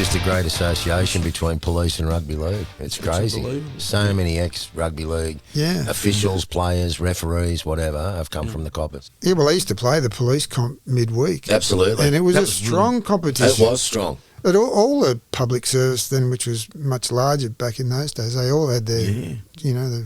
just a great association between police and rugby league. It's crazy. So many ex-rugby league officials, players, referees, whatever, have come from the Coppers. Yeah, well, I used to play the police comp midweek. Absolutely. And it was a strong competition. It was strong. But all the public service then, which was much larger back in those days, they all had their, the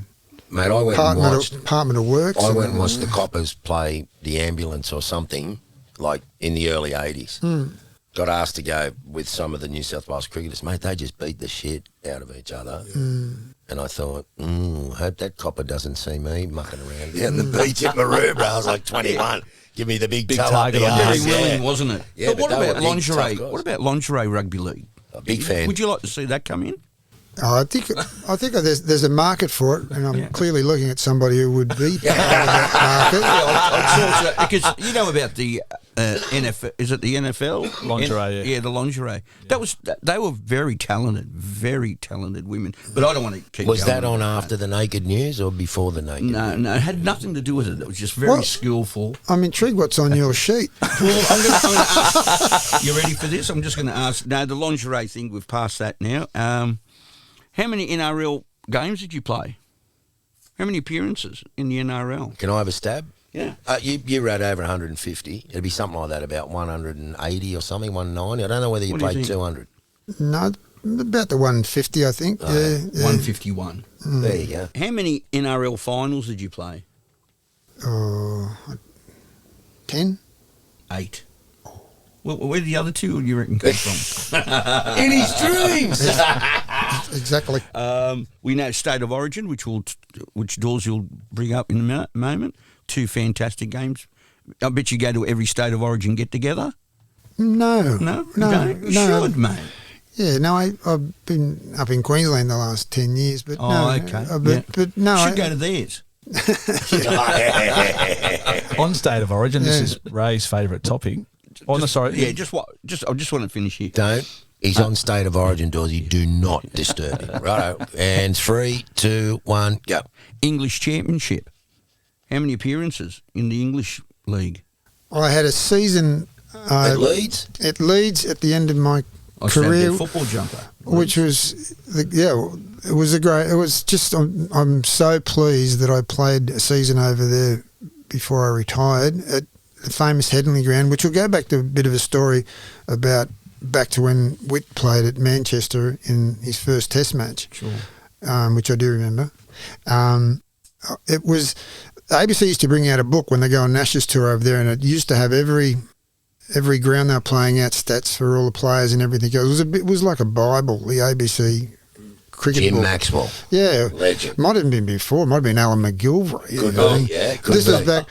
Mate, I went and watched Department of Works. I went and watched the Coppers play the ambulance or something, like in the early 80s. Got asked to go with some of the New South Wales cricketers. Mate, they just beat the shit out of each other. And I thought, hope that Copper doesn't see me mucking around down the beach at Maroubra. I was like 21. Give me the big toe target up the on arse. Very willing, wasn't it? Yeah, but what about lingerie? What What about lingerie rugby league? A big fan. Would you like to see that come in? Oh, I think there's a market for it, and I'm clearly looking at somebody who would be part of that market. Because you know about the NFL, is it the NFL? Lingerie, yeah, the lingerie. They were very talented women. But I don't want to keep Was going that on after the Naked News or before the Naked News? No, it had nothing to do with it. It was just very skillful. I'm intrigued what's on your sheet. Well, I'm going to ask, you ready for this? I'm just going to ask, no, the lingerie thing, we've passed that now. How many NRL games did you play? How many appearances in the NRL? Can I have a stab? Yeah. You wrote over 150. It'd be something like that, about 180 or something, 190. I don't know whether you played 200. No, about the 150, I think. Oh, yeah. 151. There you go. How many NRL finals did you play? 10? 8. Well, where did the other two, you reckon, come from? In his dreams. Exactly. We know State of Origin, which Dawes will bring up in a moment. 2 fantastic games. I bet you go to every State of Origin get-together. No. No? You should, mate. Yeah, no, I've been up in Queensland the last 10 years, but okay. But no. Should go to theirs. On State of Origin, this is Ray's favourite topic. I just want to finish here. Don't. He's on State of Origin, Dorsey. Do not disturb him. Righto. And 3, 2, 1, go. English Championship. How many appearances in the English League? I had a season at Leeds. At Leeds at the end of my career, football jumper, which was it was a great. It was just I'm so pleased that I played a season over there before I retired at the famous Headingley ground, which will go back to a bit of a story about back to when Witt played at Manchester in his first Test match, which I do remember. It was ABC used to bring out a book when they go on Nash's tour over there, and it used to have every ground they were playing out stats for all the players and everything. It was like a Bible, the ABC cricket Jim book. Maxwell. Yeah. Legend. Might have been before. Might have been Alan McGilvray. This was back.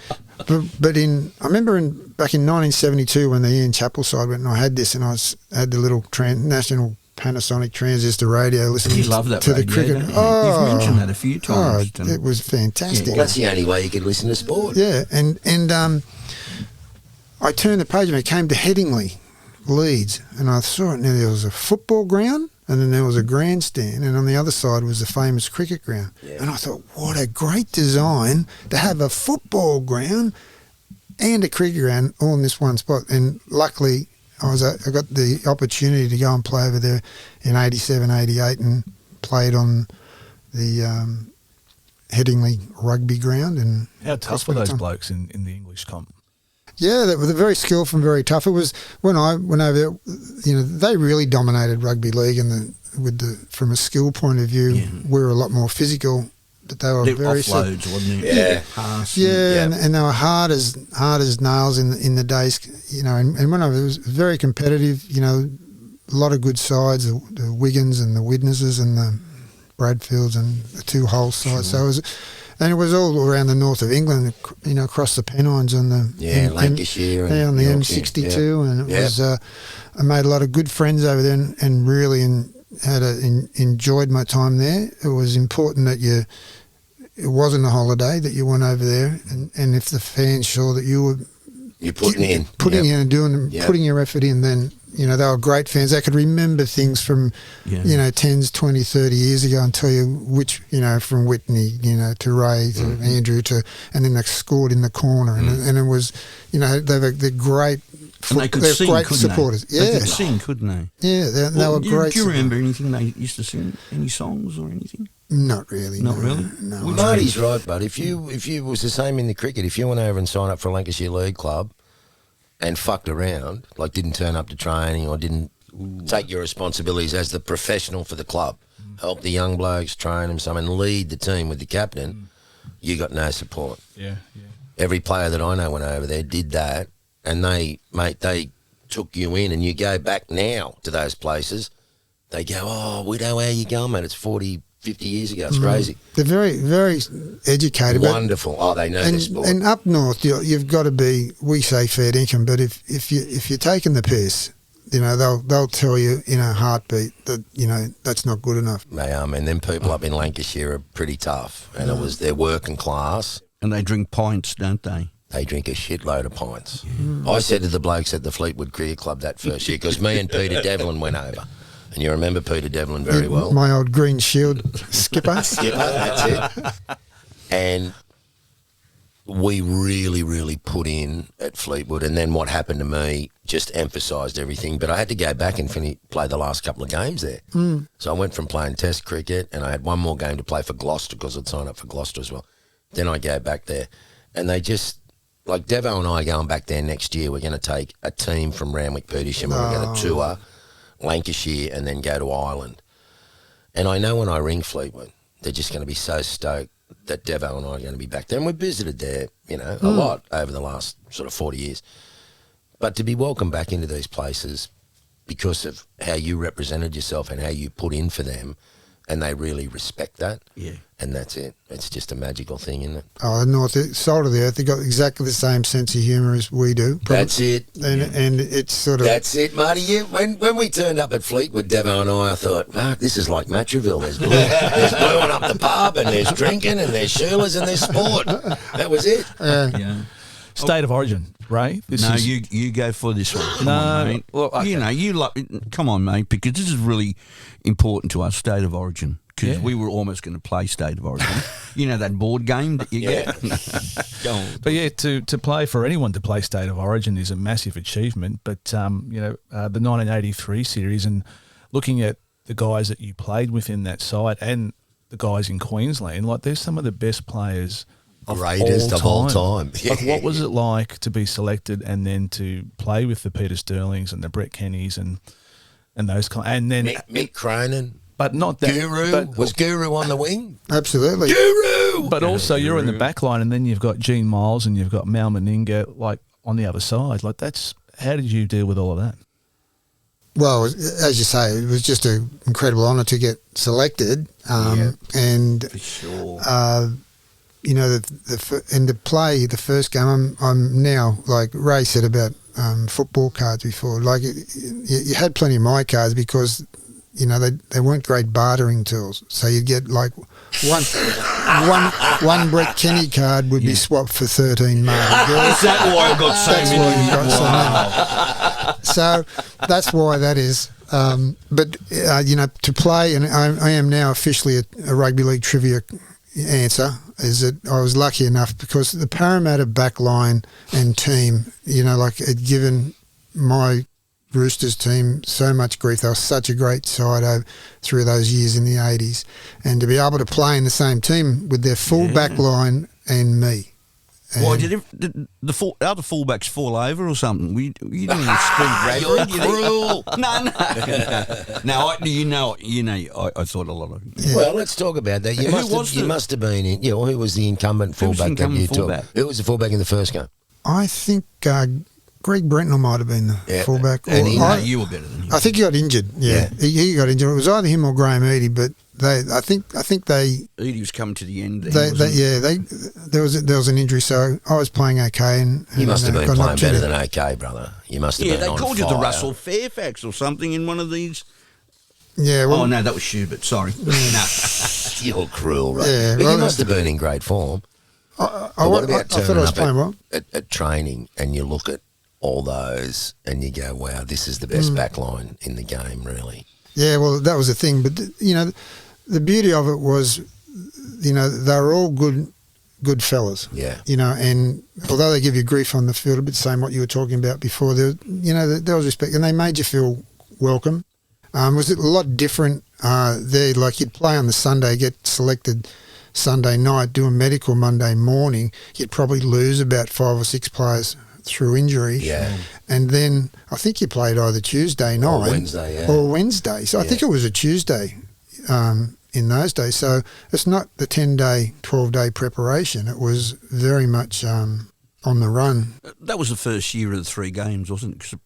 But I remember back in 1972 when the Ian Chappell side went, and I had this, and I had the little national Panasonic transistor radio listening love that to radio, the cricket. You've mentioned that a few times. It was fantastic. Well, that's the only way you could listen to sport. Yeah, and I turned the page and it came to Headingley, Leeds, and I saw it. Now there was a football ground, and then there was a grandstand, and on the other side was the famous cricket ground. Yeah. And I thought, what a great design to have a football ground and a cricket ground all in this one spot. And luckily, I got the opportunity to go and play over there in 87, 88 and played on the Headingley rugby ground. And how tough were those blokes in the English comp? Yeah, they were very skillful and very tough. It was when I went over there, they really dominated rugby league, and from a skill point of view, we were a lot more physical. But they were very offloads, wasn't it? Yeah, and they were hard as nails in the days, And when I was very competitive, a lot of good sides, the Wiggins and the Widnesses and the Bradfields and the 2 Hull sides. So it was all around the north of England, across the Pennines on the Lancashire and on the Yorkshire, M62, and it was. I made a lot of good friends over there, and really enjoyed my time there. It was important that it wasn't a holiday, that you went over there, and if the fans saw that you were putting in and putting your effort in, then you know, they were great fans. They could remember things from, you know, 10, 20, 30 years ago and tell you which, you know, from Whitney, you know, to Ray, to Andrew, and then they scored in the corner. And it was, you know, they're great. And they could sing, great couldn't supporters. they? Yeah. They could sing, couldn't they? Yeah, they were great. Do you remember anything they used to sing? Any songs or anything? Not really. Not really? No. Well, Marty's right, but if you was the same in the cricket, if you went over and signed up for a Lancashire League club and fucked around, like didn't turn up to training or didn't take your responsibilities as the professional for the club, help the young blokes, train them, some, and lead the team with the captain, you got no support. Yeah. Every player that I know went over there did that, and they took you in, and you go back now to those places, they go, oh, Widow, how you going, mate? It's 40, 50 years ago. It's crazy. They're very, very educated. Wonderful. Oh, they know the sport. And up north, you've got to be, we say fair dinkum, but if you're taking the piss, you know, they'll tell you in a heartbeat that, you know, that's not good enough. They are, and then people up in Lancashire are pretty tough, and it was their working class. And they drink pints, don't they? They drink a shitload of pints. I said to the blokes at the Fleetwood Cricket Club that first year, because me and Peter Devlin went over, and you remember Peter Devlin very well. My old Green Shield skipper. Skipper, that's it. And we really, really put in at Fleetwood, and then what happened to me just emphasised everything. But I had to go back and play the last couple of games there. So I went from playing Test cricket, and I had one more game to play for Gloucester because I'd signed up for Gloucester as well. Then I go back there, and they just, like Devo and I going back there next year, we're going to take a team from Randwick Petersham, and we're going to tour Lancashire and then go to Ireland. And I know when I ring Fleetwood, they're just going to be so stoked that Devo and I are going to be back there. And we visited there, you know, a lot over the last sort of 40 years. But to be welcomed back into these places because of how you represented yourself and how you put in for them, and they really respect that. Yeah. And that's it. It's just a magical thing, isn't it? Oh, the north side of the earth, they've got exactly the same sense of humour as we do. Probably. That's it. And it's sort of... That's it, Marty. Yeah, when we turned up at Fleetwood, Devo and I thought, Mark, this is like Matraville. There's blowing up the pub, and there's drinking, and there's Shirley's, and there's sport. That was it. Yeah. State of origin, Ray. You go for this one. Come No, on, mate. well, okay. Come on, mate, because this is really important to us, state of origin. Because Yeah. we were almost going to play state of origin. You know that board game that you get? Go on. But yeah, to play for anyone to play State of Origin is a massive achievement. But the 1983 series, and looking at the guys that you played with in that side and the guys in Queensland, like there's some of the best players Greatest of all time. Like, what was it like to be selected and then to play with the Peter Sterlings and the Brett Kennys and those kind, and then Mick Cronin. But not that. Guru? Was Guru on the wing? Absolutely. Guru! But also you're in the back line, and then you've got Gene Miles and you've got Mal Meninga like on the other side. Like how did you deal with all of that? Well, as you say, it was just an incredible honour to get selected. And For sure. and to play the first game, I'm now, like Ray said about football cards before, like you had plenty of my cards because, you know, they weren't great bartering tools. So you'd get like one Brett Kenny card would be swapped for 13 Marty Gurr. Is that why I got so That's many? why you got so many. So that's why that is. To play, and I am now officially a rugby league trivia answer, is that I was lucky enough because the Parramatta backline and team, you know, like had given my Roosters team so much grief. They were such a great side through those years in the 80s. And to be able to play in the same team with their full back line and me. Why did the other fullbacks fall over or something? You didn't speed You're rapid. cruel. No. Now I thought a lot of. Yeah. Well, let's talk about that. You must have been in. Yeah, who was the incumbent fullback that you took? Who was the fullback in the first game? I think Greg Brentnell might have been the fullback. And You were better than him. I think he got injured. Yeah. He got injured. It was either him or Graham Eady, but I think Eady was coming to the end. There was an injury, so I was playing okay. And You must have been got playing knocked better in. than okay, brother. You must have Yeah, been they on called you fire. the Russell Fairfax or something in one of these. Yeah, well, Oh no, that was Schubert. Sorry. No. You're cruel, right? Yeah, But well, you must have been in great form. I But what about thought I turning was up playing well. at training and you look at all those, and you go, wow, this is the best backline in the game, really. Yeah, well, that was the thing. But, the beauty of it was, they were all good fellas. Yeah. And although they give you grief on the field, a bit the same what you were talking about before, there was respect, and they made you feel welcome. Was it a lot different there? Like you'd play on the Sunday, get selected Sunday night, do a medical Monday morning, you'd probably lose about 5 or 6 players through injury. Yeah. And then I think you played either Tuesday night or Wednesday. So I think it was a Tuesday in those days. So it's not the 10-day, 12-day preparation. It was very much on the run. That was the first year of the 3 games, wasn't it? 'Cause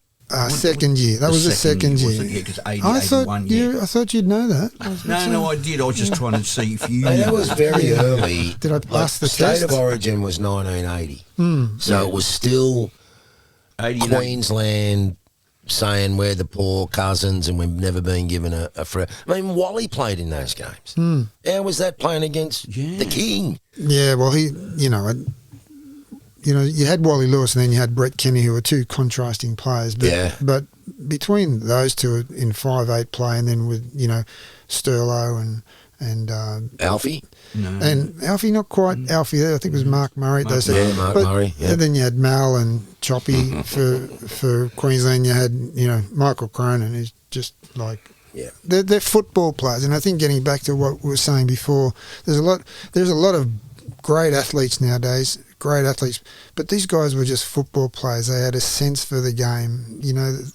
second year. That was the second year. Yeah, because 80, I 81 year. thought you'd know that. No, I did. I was just trying to see if you That was very early. Did I pass the State test? of Origin was 1980. So it was still 80. Queensland saying we're the poor cousins and we've never been given a free. I mean, Wally played in those games. How was that playing against the King? Yeah, well, you had Wally Lewis and then you had Brett Kenny, who were 2 contrasting players. But between those two in 5'8" play, and then with Sterlo and Alfie? No. And Alfie, not quite Alfie there. I think it was Mark Murray. Mark Murray. Yeah. And then you had Mal and Choppy for Queensland. You had Michael Cronin, who's just like. Yeah. They're football players, and I think getting back to what we were saying before, there's a lot of great athletes nowadays, but these guys were just football players. They had a sense for the game,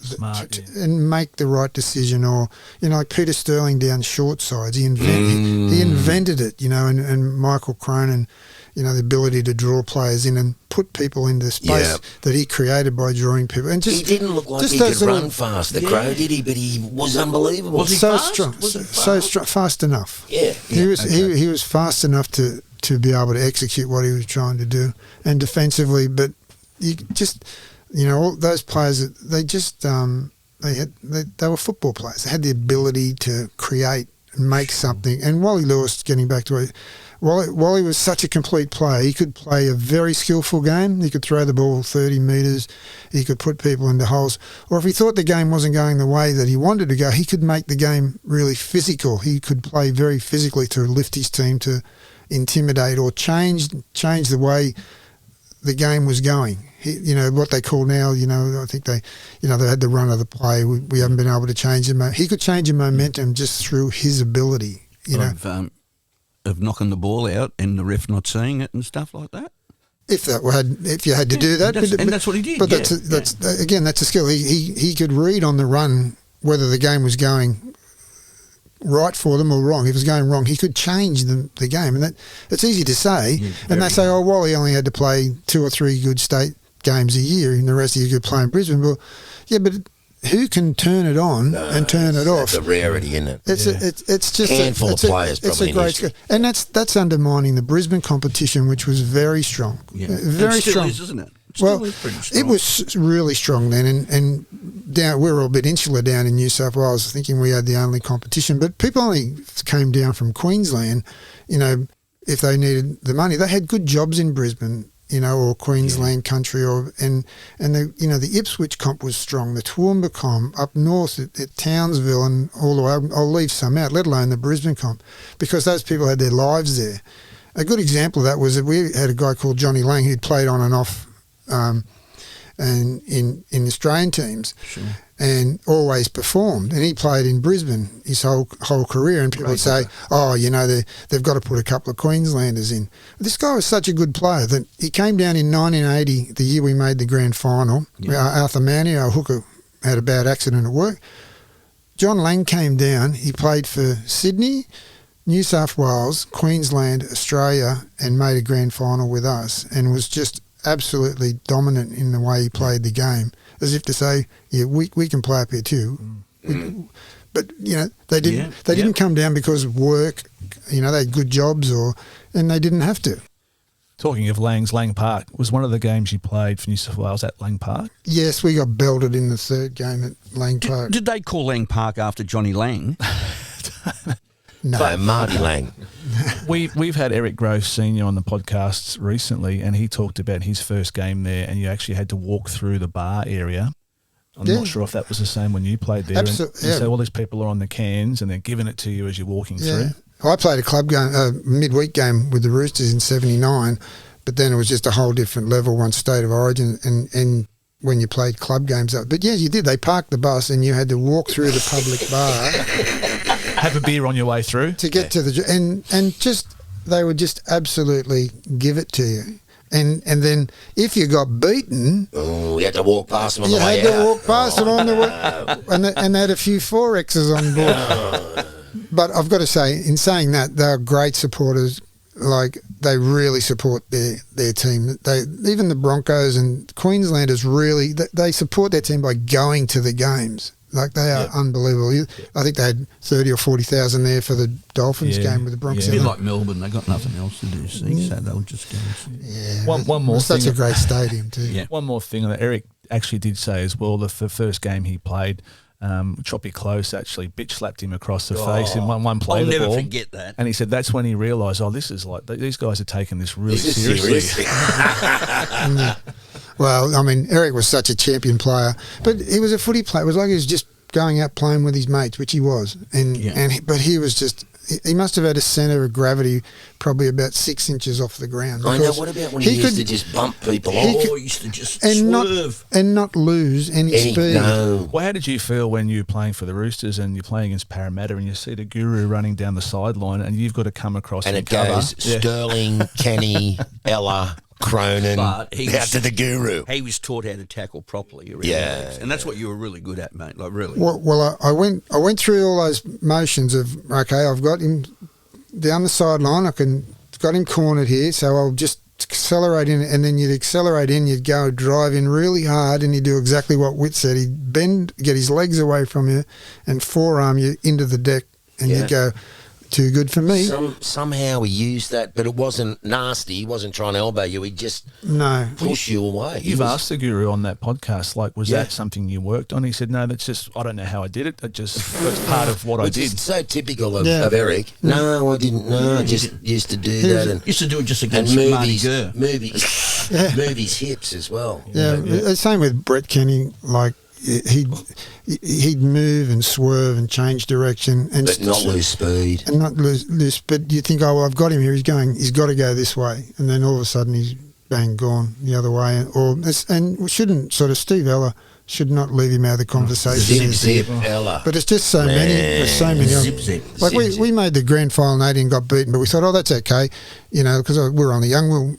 Smart, and make the right decision. Or like Peter Sterling down short sides, he invented it, and Michael Cronin, the ability to draw players in and put people into space that he created by drawing people. And just he didn't look like he could run fast, the Crow, did he? But he was unbelievable. Was he so fast? strong, Was he so fast? strong, fast enough. Yeah. He was fast enough to be able to execute what he was trying to do, and defensively. But you just, all those players, they just they were football players. They had the ability to create and make something. And Wally Lewis, getting back to it, Wally was such a complete player. He could play a very skillful game. He could throw the ball 30 metres. He could put people into holes. Or if he thought the game wasn't going the way that he wanted to go, he could make the game really physical. He could play very physically to lift his team, to intimidate or change the way the game was going. What they call now, I think they had the run of the play. We haven't been able to change them. He could change the momentum just through his ability, Of knocking the ball out and the ref not seeing it and stuff like that. If you had to do that, that's what he did. But that's a skill. He could read on the run whether the game was going right for them or wrong. If it was going wrong, he could change the game, and it's easy to say. And they say, "Oh, Wally only had to play 2 or 3 good state games a year, and the rest of you could play in Brisbane." Well, yeah, but who can turn it on and turn it off? It's a rarity, isn't it? It's just handful of players. It's a great skill, and that's undermining the Brisbane competition, which was very strong. Very it still strong, is, isn't it? It was really strong then, and down we were a bit insular down in New South Wales, thinking we had the only competition. But people only came down from Queensland, if they needed the money. They had good jobs in Brisbane, or Queensland country, and the Ipswich comp was strong. The Toowoomba comp up north at Townsville and all the way. I'll leave some out, let alone the Brisbane comp, because those people had their lives there. A good example of that was that we had a guy called Johnny Lang who'd played on and off. And in Australian teams, and always performed. And he played in Brisbane his whole career. And people would say, "Oh, they've got to put a couple of Queenslanders in." This guy was such a good player that he came down in 1980, the year we made the grand final. Arthur Manny, our hooker, had a bad accident at work. John Lang came down. He played for Sydney, New South Wales, Queensland, Australia, and made a grand final with us, and was just absolutely dominant in the way he played the game, as if to say, we can play up here too. But they didn't come down because of work. They had good jobs, and they didn't have to. Talking of Lang Park, was one of the games you played for New South Wales at Lang Park? Yes, we got belted in the third game at Lang Park. Did they call Lang Park after Johnny Lang? No. Marty Lang. We've had Eric Grothe Senior on the podcasts recently, and he talked about his first game there, and you actually had to walk through the bar area. I'm not sure if that was the same when you played there. Absolutely. And so all these people are on the cans, and they're giving it to you as you're walking through. I played a club game, midweek game with the Roosters in '79, but then it was just a whole different level once State of Origin and when you played club games up. But yeah, you did. They parked the bus and you had to walk through the public bar. Have a beer on your way through. To get to the... And just... They would just absolutely give it to you. And then if you got beaten... Oh, you had to walk past them on the way out. You had to walk past them on the way... And they had a few 4Xs on board. But I've got to say, in saying that, they're great supporters. Like, they really support their team. Even the Broncos and Queenslanders really, they support their team by going to the games. Like, they are unbelievable. I think they had 30 or 40,000 there for the Dolphins game with the Broncos. A bit like Melbourne, they got nothing else to do, so they'll just go. Yeah. One more thing. Such a great stadium too. Yeah. One more thing that Eric actually did say as well, the first game he played, Choppy Close actually bitch slapped him across the face in one play. I'll the never ball. forget that. And he said that's when he realised, this is like, these guys are taking this really seriously. Well, I mean, Eric was such a champion player, but he was a footy player. It was like he was just going out playing with his mates, which he was. But he was just... He must have had a centre of gravity probably about 6 inches off the ground. I know. What about when he used to just bump people off? He used to just swerve. Not lose any speed. No. Well, how did you feel when you were playing for the Roosters and you're playing against Parramatta and you see the Guru running down the sideline and you've got to come across and and it cover? goes Sterling, Kenny, Ella, Cronin, out to the Guru. He was taught how to tackle properly around the legs, and that's what you were really good at, mate. Like, really. Well, I went through all those motions of, okay, I've got him down the sideline, got him cornered here, so I'll just accelerate in, and then you'd accelerate in, you'd go drive in really hard, and you do exactly what Witt said. He'd bend, get his legs away from you, and forearm you into the deck, and you'd go, too good for me. Somehow he used that, but it wasn't nasty. He wasn't trying to elbow you. He just push you away. You've asked the Guru on that podcast, like, was that something you worked on? He said, no, that's just, I don't know how I did it. That's part of what I did. It's so typical of Eric. No, I didn't. No, I just used to do that. And used to do it just against Marty Gurr. Move his hips as well. Yeah, same with Brett Kenny, like, he'd move and swerve and change direction, and but not lose speed, and not lose. But you think, I've got him here. He's got to go this way, and then all of a sudden he's gone the other way. And we shouldn't Steve Ella should not leave him out of the conversation. Zip Ella. But it's just so many. There's so many. Zip. Like we made the grand final 80 and got beaten, but we thought, that's okay, because we're only young.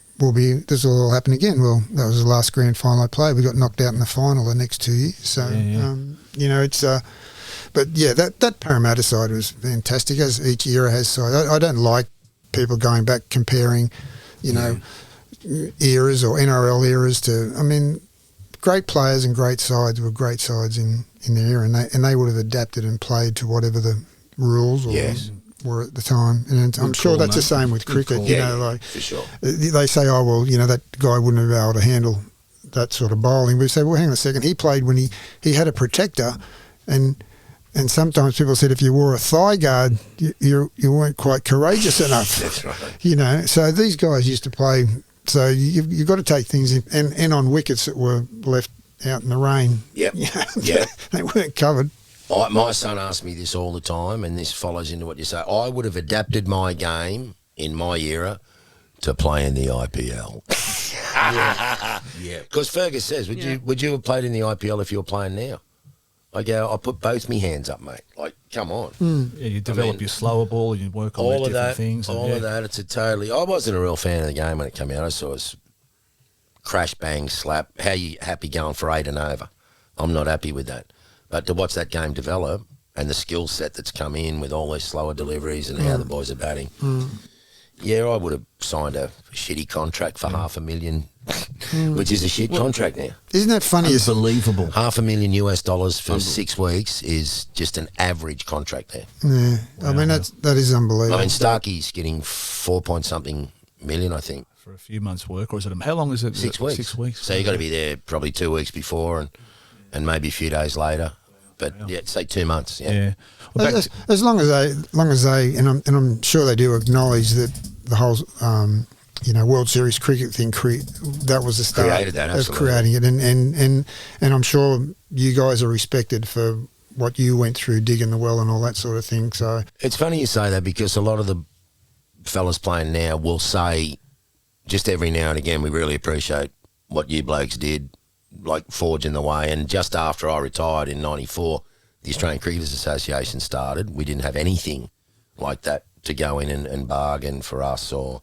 This will all happen again. Well, that was the last grand final I played. We got knocked out in the final the next 2 years. So, it's... but, yeah, that Parramatta side was fantastic, as each era has side. I don't like people going back comparing, eras or NRL eras to... I mean, great players and great sides were great sides in their era, and they would have adapted and played to whatever the rules or... were at the time, and I'm sure that's the same with cricket. For sure. They say, that guy wouldn't have been able to handle that sort of bowling. We say, well, hang on a second. He played when he had a protector, and sometimes people said if you wore a thigh guard, you weren't quite courageous enough. That's right. So these guys used to play. So you've got to take things in, and on wickets that were left out in the rain. Yep. They weren't covered. My son asks me this all the time, and this follows into what you say. I would have adapted my game in my era to play in the IPL. Because Fergus says, would you have played in the IPL if you were playing now? I go, I put both my hands up, mate. Like, come on. Yeah, you develop your slower ball, you work on all different things. All of that. It's I wasn't a real fan of the game when it came out. I saw it crash, bang, slap. How you happy going for 8 and over? I'm not happy with that. But to watch that game develop and the skill set that's come in with all these slower deliveries and how the boys are batting, I would have signed a shitty contract for $500,000, which is a shit contract now. Isn't that funny? Unbelievable. $500,000 US for 6 weeks is just an average contract there. Yeah, I mean that is unbelievable. I mean Starkey's getting 4-point-something million, I think, for a few months' work, or is it? How long is it? 6 weeks. 6 weeks. So you got to be there probably 2 weeks before and maybe a few days later. but say 2 months. Yeah. Yeah. Well, As long as they, and I'm sure they do acknowledge that the whole, World Series cricket thing, that was the start Created that, of absolutely. creating it, and I'm sure you guys are respected for what you went through digging the well and all that sort of thing. So It's funny you say that because a lot of the fellas playing now will say, just every now and again, we really appreciate what you blokes did, like forging the way. And just after I retired in '94, the Australian Cricketers Association started. We didn't have anything like that to go in and bargain for us or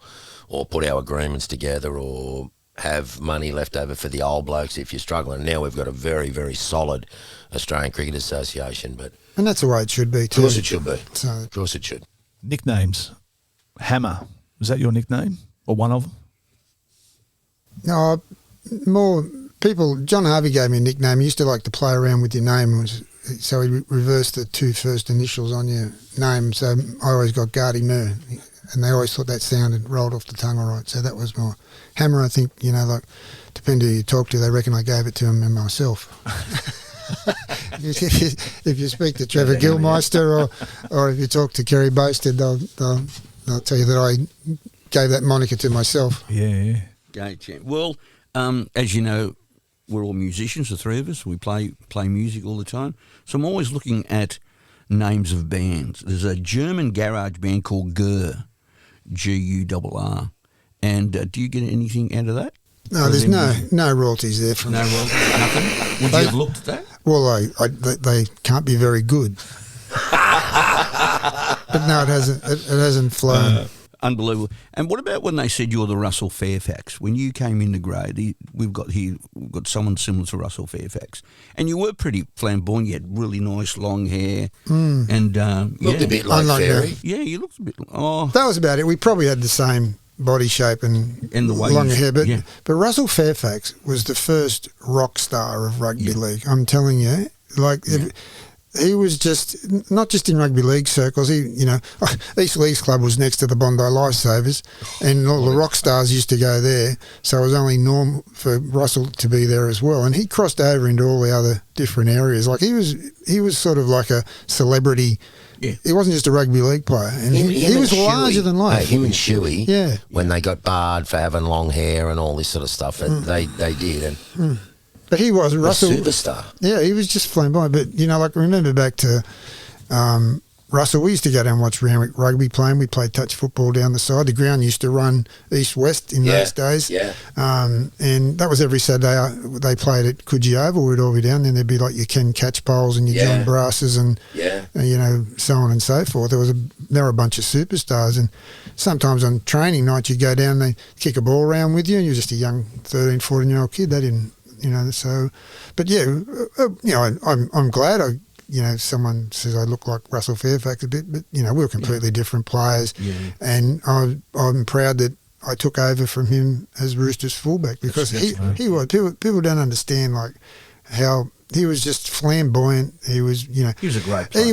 put our agreements together or have money left over for the old blokes if you're struggling. Now we've got a very, very solid Australian Cricket Association. And that's the way it should be too. Of course it should be. So, Of course it should. nicknames. Hammer. Was that your nickname or one of them? no, more people. John Harvey gave me a nickname. He used to like to play around with your name. So he reversed the two first initials on your name. So I always got Gardy Murr. And they always thought that sounded rolled off the tongue all right. So that was my Hammer. I think, depending who you talk to, they reckon I gave it to him and myself. if you speak to Trevor Gilmeister or if you talk to Kerry Boasted, they'll tell you that I gave that moniker to myself. Yeah. Okay, champ. Well, as you know, we're all musicians, the three of us. We play music all the time. So I'm always looking at names of bands. There's a German garage band called Gurr, Gurr. And do you get anything out of that? No, there's no royalties there from No, well, nothing. Would you have looked at that? Well, they can't be very good. But no, it hasn't flown. Unbelievable. And what about when they said you're the Russell Fairfax? When you came into Grothe, we've got someone similar to Russell Fairfax. And you were pretty flamboyant. You had really nice long hair. And Looked a bit like Unlike Fairy. that. Yeah, you looked a bit. Oh, That was about it. We probably had the same body shape and the way longer you- hair, but yeah. but Russell Fairfax was the first rock star of rugby league. I'm telling you, he was just not just in rugby league circles. East Leagues Club was next to the Bondi Lifesavers, and all the rock stars used to go there. So it was only normal for Russell to be there as well. And he crossed over into all the other different areas. Like he was sort of like a celebrity. Yeah. He wasn't just a rugby league player, and he Him was and larger Shuey. than life. Him and Shuey, Yeah. when they got barred for having long hair and all this sort of stuff, they did. And But he was Russell. a superstar. Yeah, he was just flamboyant. But remember back to Russell. We used to go down and watch Randwick rugby playing. We played touch football down the side. The ground used to run east-west in those days. Yeah. And that was every Saturday. They played at Coogee Oval. We'd all be down. Then there'd be like your Ken Catch Poles and your Yeah. John Brasses and Yeah. so on and so forth. There were a bunch of superstars. And sometimes on training night you'd go down. They kick a ball around with you, and you're just a young 13, 14-year-old kid. They didn't. So, but yeah, I'm glad someone says I look like Russell Fairfax a bit, but we're completely different players, and I'm proud that I took over from him as Roosters fullback because he was people don't understand like how he was just flamboyant. He was he was a great player. he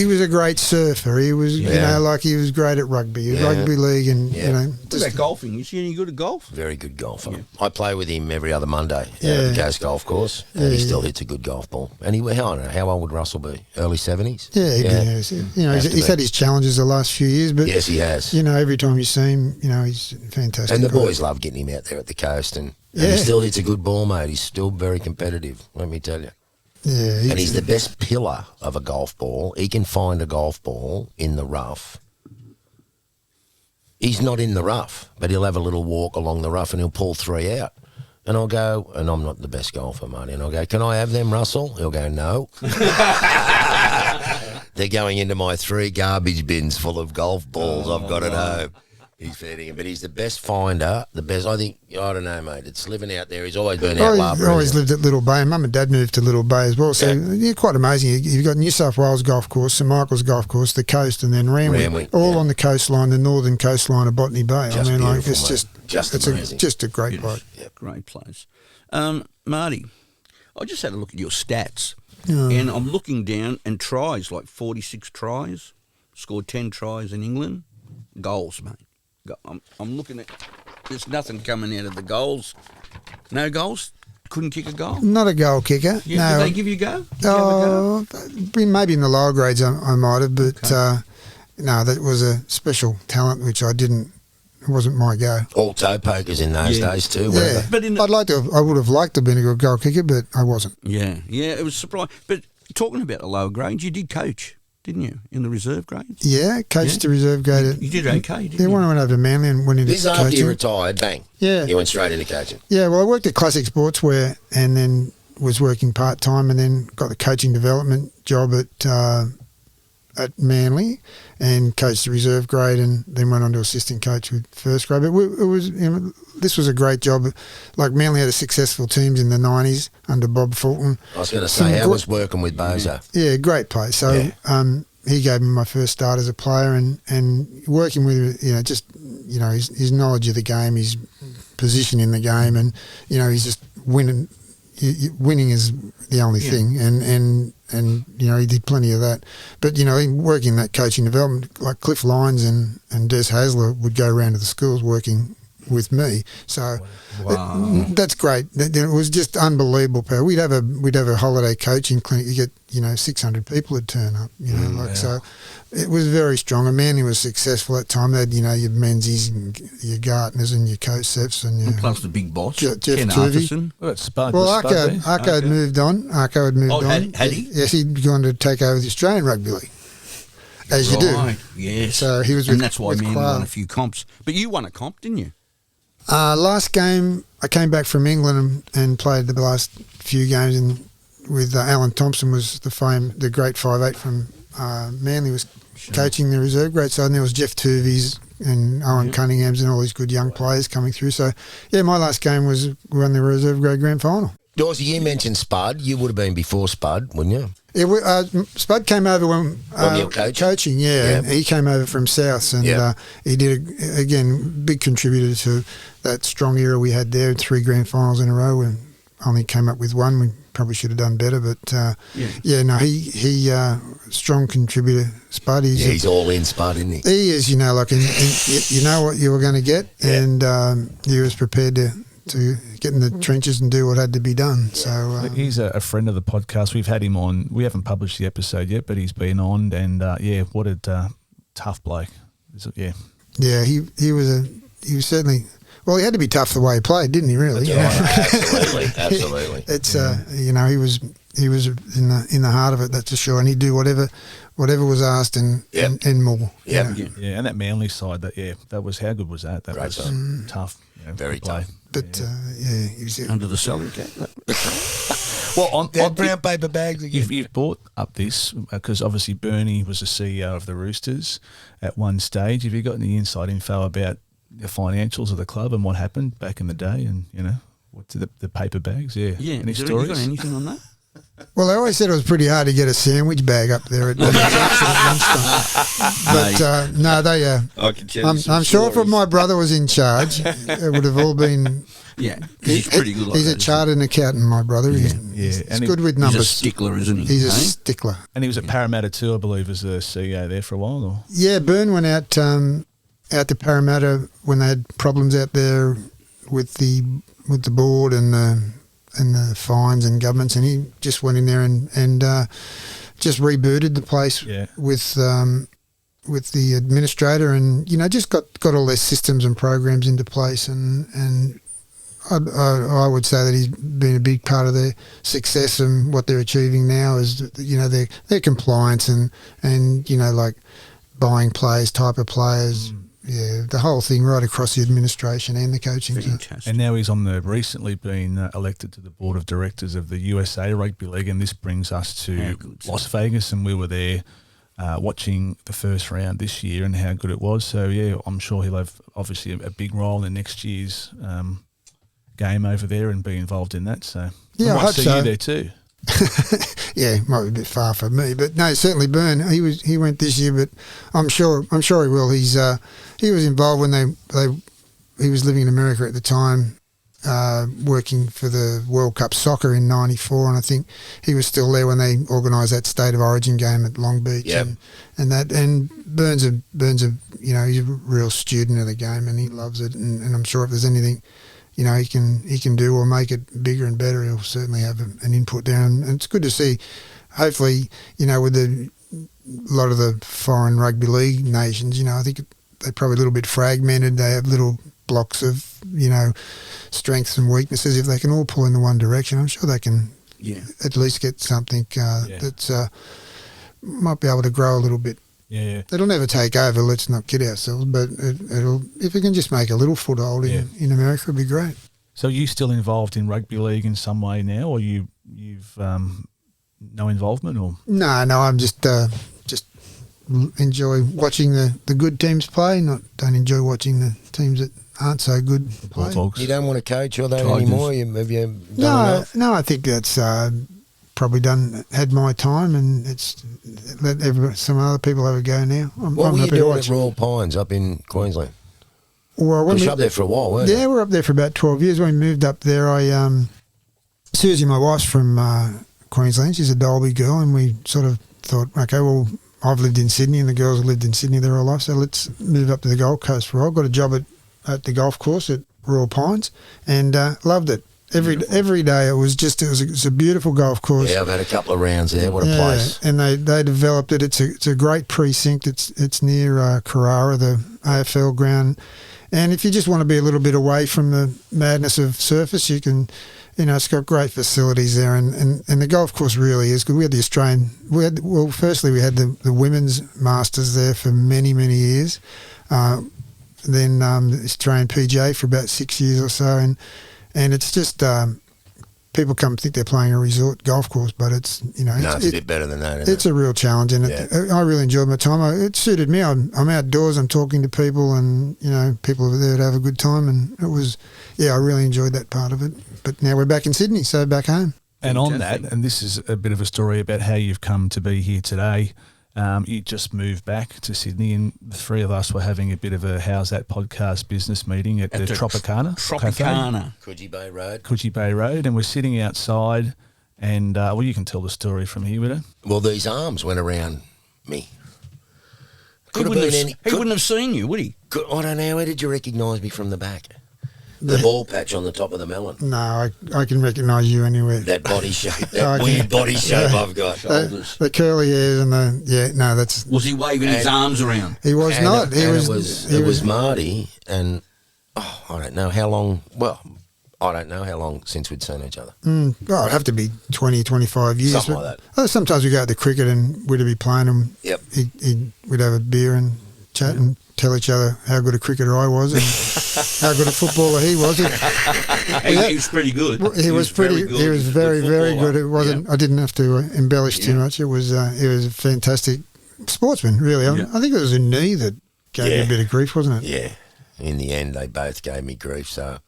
was a great surfer. He was he was great at rugby, rugby league, and What about golfing? Is he any good at golf? Very good golfer. Yeah. I play with him every other Monday at Yeah. the Ghost Golf Course, and he still hits a good golf ball. And I don't know, how old would Russell be? Early 70s? He's had his challenges the last few years, but Yes, he has. every time you see him, he's fantastic. And the boys love getting him out there at the coast, and he still hits a good ball, mate. He's still very competitive, let me tell you. Yeah, And he's the best pillar of a golf ball. He can find a golf ball in the rough. He's not in the rough, but he'll have a little walk along the rough and he'll pull 3 out. And I'll go, and I'm not the best golfer, Marty, and I'll go, can I have them, Russell? He'll go, no. They're going into my 3 garbage bins full of golf balls I've got at home. He's feeding him, but he's the best finder, I don't know, mate. It's living out there. He's always been out He's always lived at Little Bay. Mum and Dad moved to Little Bay as well. So you're quite amazing. You've got New South Wales Golf Course, St Michael's Golf Course, the coast, and then Randwick. All on the coastline, the northern coastline of Botany Bay. Just beautiful, mate. It's amazing. just a great place. Yep. Great place. Marty, I just had a look at your stats, Oh. and I'm looking down, and tries, like 46 tries, scored 10 tries in England. Goals, mate. I'm looking at, there's nothing coming out of the goals. No goals? couldn't kick a goal? Not a goal kicker. Yeah, no. did they give you a go? Did you have a go? Maybe in the lower grades I might have, but no, that was a special talent which I didn't. It wasn't my go. All toe pokers in those days too. Yeah, But I would have liked to have been a good goal kicker, but I wasn't. Yeah, it was surprising. But talking about the lower grades, you did coach, didn't you, in the reserve grades? Yeah, coached the reserve grade. You did okay, didn't Yeah, you? when I went over to Manly and went into This is after coaching. you retired, bang. Yeah. You went straight into coaching. Yeah, well, I worked at Classic Sportswear and then was working part-time and then got the coaching development job at Manly and coached the reserve grade and then went on to assistant coach with first grade. But it was, this was a great job. Like Manly had a successful teams in the 90s under Bob Fulton. I was going to say, how was working with Bozo? Yeah, great place. So he gave me my first start as a player and working with, his knowledge of the game, his position in the game and, he's just winning. Winning is the only thing, and he did plenty of that. But working that coaching development, like Cliff Lyons and Des Hasler would go around to the schools working with me. So that's great. It was just unbelievable. Power. We'd have a holiday coaching clinic. You get 600 people would turn up. So it was very strong. And Manly was successful at the time. They had your Menzies and your Gartners and your Kosefs and plus the big boss, Jeff Ken Tuvey. Arthurson. Well, that's Spud. Well, Was Spud there? Arco had moved on. Arco had moved on. Had he? Yes, he'd gone to take over the Australian Rugby League, as you do. Right, yes. So he was and with, that's why with Manly Clark. won a few comps. But you won a comp, didn't you? Last game, I came back from England and played the last few games with Alan Thompson was the great 5'8" from Manly was coaching the reserve grade side, and there was Jeff Tuvey's and Owen Cunningham's and all these good young players coming through. So, my last game was we won the reserve grade grand final. Dorsey, you mentioned Spud. You would have been before Spud, wouldn't you? Yeah, Spud came over when you were coaching. Yeah, and he came over from South, and he did again big contributor to that strong era we had there. 3 grand finals in a row, and only came up with one. We probably should have done better, but he strong contributor. Spud, he's all in Spud, isn't he? He is, and you know what you were going to get, and he was prepared to get in the trenches and do what had to be done. So he's a friend of the podcast. We've had him on. We haven't published the episode yet, but he's been on, and what a tough bloke. Yeah, he was certainly. Well, he had to be tough the way he played, didn't he? Really? Absolutely. It's he was in the heart of it. That's for sure, and he'd do whatever was asked and more. Yeah, and that Manly side, that was how good was that? That Great was tough, very play. tough. But he was Under the salary cap. Well, on brown paper bags again. You've brought up this because obviously Bernie was the CEO of the Roosters at one stage. Have you got any inside info about the financials of the club and what happened back in the day, and what the paper bags? Yeah. Any Is there, stories? you got anything on that? Well, they always said it was pretty hard to get a sandwich bag up there at lunchtime. But no, they. I can tell you I'm sure if my brother was in charge, it would have all been. Yeah, he's pretty good. He's a chartered accountant, my brother. He's good with numbers. He's a stickler, isn't he? He's a stickler. And he was at Parramatta too, I believe, as the CEO there for a while. Or? Yeah, Byrne went out to Parramatta when they had problems out there with the board and the fines and governments, and he just went in there and just rebooted the place with the administrator, and just got all their systems and programs into place, and I would say that he's been a big part of their success, and what they're achieving now is their compliance and like buying players, type of players. Yeah, the whole thing right across the administration and the coaching. Fantastic. And now he's recently been elected to the board of directors of the USA Rugby League, and this brings us to Las Vegas, and we were there watching the first round this year and how good it was. So, I'm sure he'll have obviously a big role in next year's game over there and be involved in that. So, I might hope see so. you there too. Yeah, might be a bit far for me, but no, certainly Byrne. He went this year, but I'm sure he will. He was involved when he was living in America at the time, working for the World Cup soccer in '94, and I think he was still there when they organised that State of Origin game at Long Beach, and Byrne's he's a real student of the game, and he loves it, and I'm sure if there's anything he can do or make it bigger and better, he'll certainly have an input there. And it's good to see, hopefully, with a lot of the foreign rugby league nations, I think they're probably a little bit fragmented. They have little blocks of, strengths and weaknesses. If they can all pull in the one direction, I'm sure they can at least get something that's might be able to grow a little bit. Yeah. It'll never take over, let's not kid ourselves, but it'll if it can just make a little foothold in America, it'd be great. So are you still involved in rugby league in some way now, or you've no involvement? Or No, I'm just enjoy watching the good teams play. Don't enjoy watching the teams that aren't so good play. Bulldogs? You don't want to coach or that Tigers. anymore? Have you done enough? No, I think that's probably had my time, and it's let some other people have a go now. I'm What were you happy to doing watch. at Royal Pines up in Queensland? Well, when You we- were up there for a while, weren't you? Yeah, we were up there for about 12 years. When we moved up there, Susie, my wife's from Queensland. She's a Dalby girl, and we sort of thought, okay, well, I've lived in Sydney, and the girls have lived in Sydney their whole life, so let's move up to the Gold Coast for a while. Got a job at the golf course at Royal Pines, and loved it. Every day it was a beautiful golf course. Yeah, I've had a couple of rounds there. What a place. And they developed it. It's a great precinct. It's near Carrara, the AFL ground. And if you just want to be a little bit away from the madness of surface, you can, it's got great facilities there. And the golf course really is good. We had the Australian, firstly we had the women's masters there for many, many years. Then the Australian PGA for about 6 years or so. And it's just, people come think they're playing a resort golf course, but it's, It's a bit better than that, isn't it's a real challenge, and I really enjoyed my time. It suited me. I'm outdoors. I'm talking to people, and people are there to have a good time. And it was, I really enjoyed that part of it. But now we're back in Sydney, so back home. And on that, and this is a bit of a story about how you've come to be here today. You just moved back to Sydney, and the three of us were having a bit of a How's That podcast business meeting at the Tropicana Tropicana. Coogee Bay Road. Coogee Bay Road, and we're sitting outside, and you can tell the story from here, Widow. Well, these arms went around me. He wouldn't have seen you, would he? I don't know. Where did you recognise me from the back? The ball patch on the top of the melon. No, I can recognise you anywhere. That body shape, that weird body shape I've got. The curly hairs and that's. Was he waving his arms around? He was not. It was Marty, and I don't know how long. Well, I don't know how long since we'd seen each other. It'd have to be 20, 25 years. Something like that. Sometimes we go to the cricket and we'd be playing and Yep. we'd have a beer and chat and tell each other how good a cricketer I was and how good a footballer he was. He was pretty good. He was pretty. Very good. He was very, very good. It wasn't. Yeah. I didn't have to embellish too much. It was a fantastic sportsman. Really, I think it was a knee that gave me a bit of grief, wasn't it? Yeah. In the end, they both gave me grief. So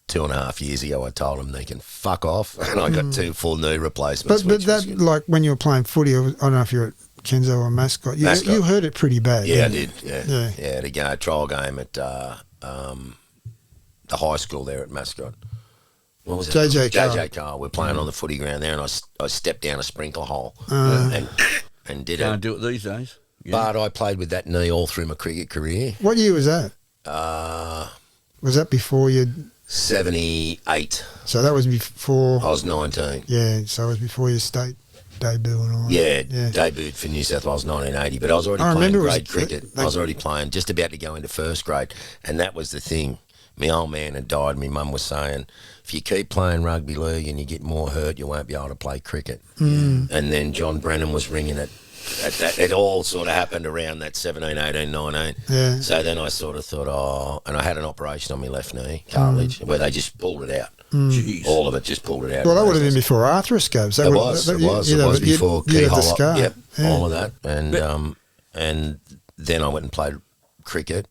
2.5 years ago, I told them they can fuck off, and I got 2 full knee replacements. But that, like when you were playing footy, I don't know if you're at Kenzo or Mascot. You heard it pretty bad. Yeah, I didn't did. you? Yeah. To go a trial game at the high school there at Mascot. What was it? JJ Carl. We're playing on the footy ground there, and I stepped down a sprinkler hole and did Can't it. do it these days. Yeah. But I played with that knee all through my cricket career. What year was that? Was that before you? 78. So that was before. I was 19. Yeah, so it was before your state debut and all that. Yeah, debuted for New South Wales 1980, but I was already playing grade cricket. I was already playing, just about to go into first grade, and that was the thing. My old man had died. My mum was saying, if you keep playing rugby league and you get more hurt, you won't be able to play cricket. And then John Brennan was ringing it. It all sort of happened around that 17, 18, 19. Yeah. So then I sort of thought, and I had an operation on my left knee, cartilage, where they just pulled it out. Jeez. All of it just pulled it out. Well, that would have been before arthroscopes. It was before keyhole up. scar. Yep, Yeah. all of that. And then I went and played cricket.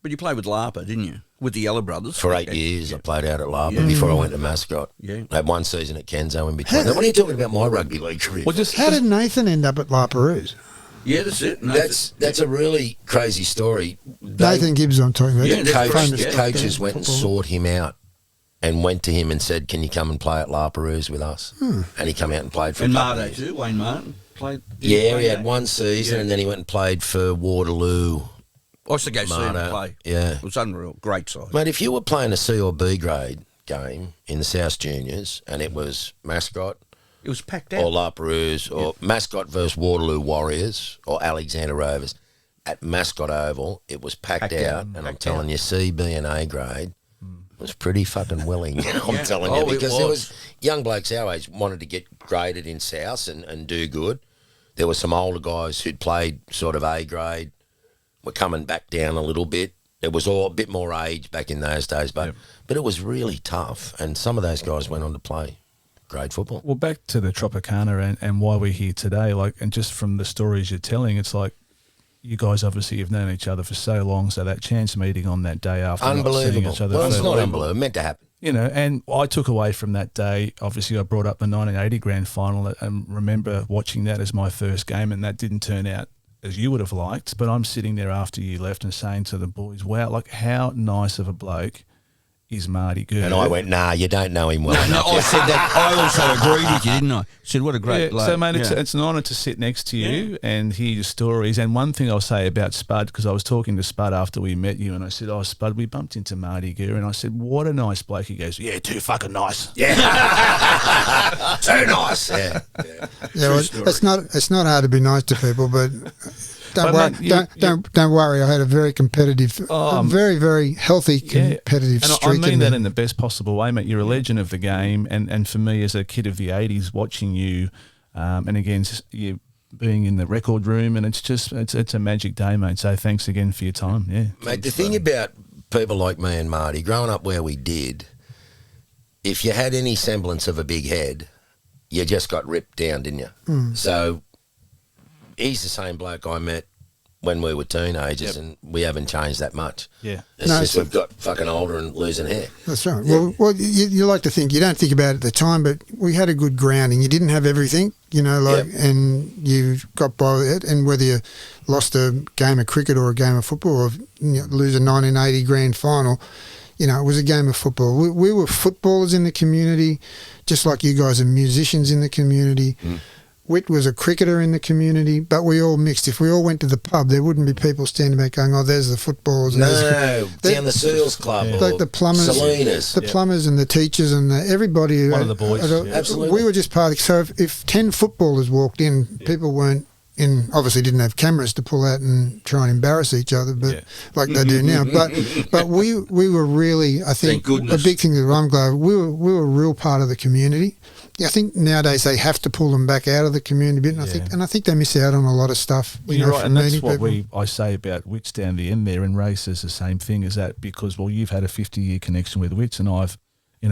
But you played with Larper, didn't you? With the Yellow Brothers. For 8 years, I played out at Larper before I went to Mascot. Yeah. I had 1 season at Kenzo in between. Now, what are you talking about my rugby league career? Well, How did Nathan end up at La Perouse? Yeah, that's it. That's a really crazy story. Nathan Gibbs, I'm talking about. Yeah, famous Coaches went and sought him out and went to him and said, can you come and play at La Perouse with us? And he came out and played for and a couple of Marty years. too, Wayne Martin. Played. Yeah, he had 1 season and then he went and played for Waterloo I used to go see them Marta, play. yeah. It was unreal. Great side. Mate, if you were playing a C or B grade game in the South Juniors and it was Mascot It was packed out. or La Perouse or Mascot versus Waterloo Warriors or Alexander Rovers, at Mascot Oval, it was packed out. And I'm telling you, C, B and A grade was pretty fucking willing. I'm telling you, because there was young blokes our age wanted to get graded in South and do good. There were some older guys who'd played sort of A grade, were coming back down a little bit. It was all a bit more age back in those days, but it was really tough. And some of those guys went on to play grade football. Well, back to the Tropicana and why we're here today, and just from the stories you're telling, it's like you guys obviously have known each other for so long, so that chance meeting on that day after not seeing each other. Well, it's not unbelievable. Meant to happen. And I took away from that day, obviously I brought up the 1980 grand final and remember watching that as my first game, and that didn't turn out as you would have liked, but I'm sitting there after you left and saying to the boys, wow, how nice of a bloke is Marty Gurr. And I went, nah, you don't know him well enough. I said that. I also agreed with you, didn't I? Said, what a great bloke. So, mate, it's an honour to sit next to you and hear your stories. And one thing I'll say about Spud, because I was talking to Spud after we met you, and I said, Spud, we bumped into Marty Gurr, and I said, what a nice bloke. He goes, yeah, too fucking nice. Yeah. Too nice. Yeah. Well, it's not hard to be nice to people, but don't worry. I had a very competitive, very, very healthy competitive and streak. I mean that in the best possible way, mate. You're a legend of the game, and for me as a kid of the 80s, watching you, and again, you being in the record room, and it's a magic day, mate. So thanks again for your time. Yeah, mate. The thing about people like me and Marty, growing up where we did, if you had any semblance of a big head, you just got ripped down, didn't you? So he's the same bloke I met when we were teenagers, and we haven't changed that much. Yeah. It's just we've got fucking older and losing hair. That's right. Yeah. Well, you like to think, you don't think about it at the time, but we had a good grounding. You didn't have everything, and you got by with it. And whether you lost a game of cricket or a game of football, or lose a 1980 grand final, it was a game of football. We were footballers in the community, just like you guys are musicians in the community. Whit was a cricketer in the community, but we all mixed. If we all went to the pub, there wouldn't be people standing back going, there's the footballers. No, down the Seals Club. Like the plumbers. Salinas. The plumbers and the teachers and everybody. One of the boys. Absolutely. We were just part of it. So if 10 footballers walked in, people weren't obviously didn't have cameras to pull out and try and embarrass each other, but like they do now. But we were really, I think, a big thing that I'm glad, we were a real part of the community. Yeah, I think nowadays they have to pull them back out of the community a bit, and I think they miss out on a lot of stuff. You're right, and that's what I say about Wits down the end there, and Ray says the same thing as that, because you've had a 50-year connection with Wits, and I've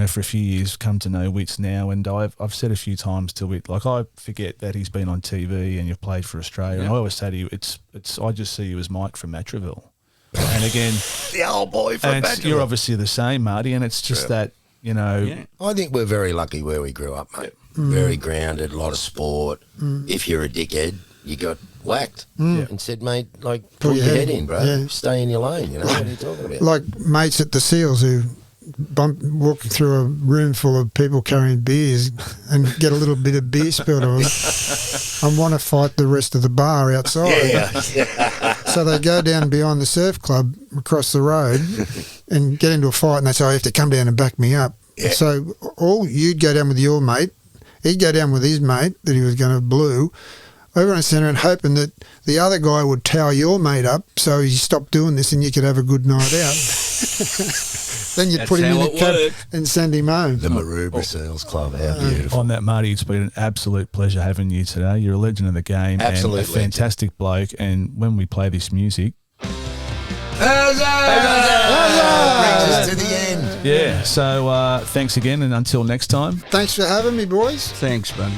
for a few years come to know Wits now, and I've said a few times to Wit, I forget that he's been on TV and you've played for Australia, and I always say to you, I just see you as Mike from Matraville, and again the old boy from Matraville. You're obviously the same, Marty, and it's just that. I think we're very lucky where we grew up, mate. Very grounded, a lot of sport. If you're a dickhead, you got whacked and said, mate, pull your head in, bro. Yeah. Stay in your lane, What are you talking about? Like mates at the Seals who walking through a room full of people carrying beers and get a little bit of beer spilled on them and want to fight the rest of the bar outside. So they go down behind the surf club across the road and get into a fight, and they say, you have to come down and back me up. So you'd go down with your mate, he'd go down with his mate that he was going to blue. Everyone's sitting around hoping that the other guy would towel your mate up so he stopped doing this and you could have a good night out. Then you'd put him in a cab and send him home. The Maroubra Seals Club, how beautiful. On that, Marty, it's been an absolute pleasure having you today. You're a legend of the game. Absolutely. And a fantastic bloke. And when we play this music... Brings us to the end. Yeah, so thanks again, and until next time. Thanks for having me, boys. Thanks, buddy.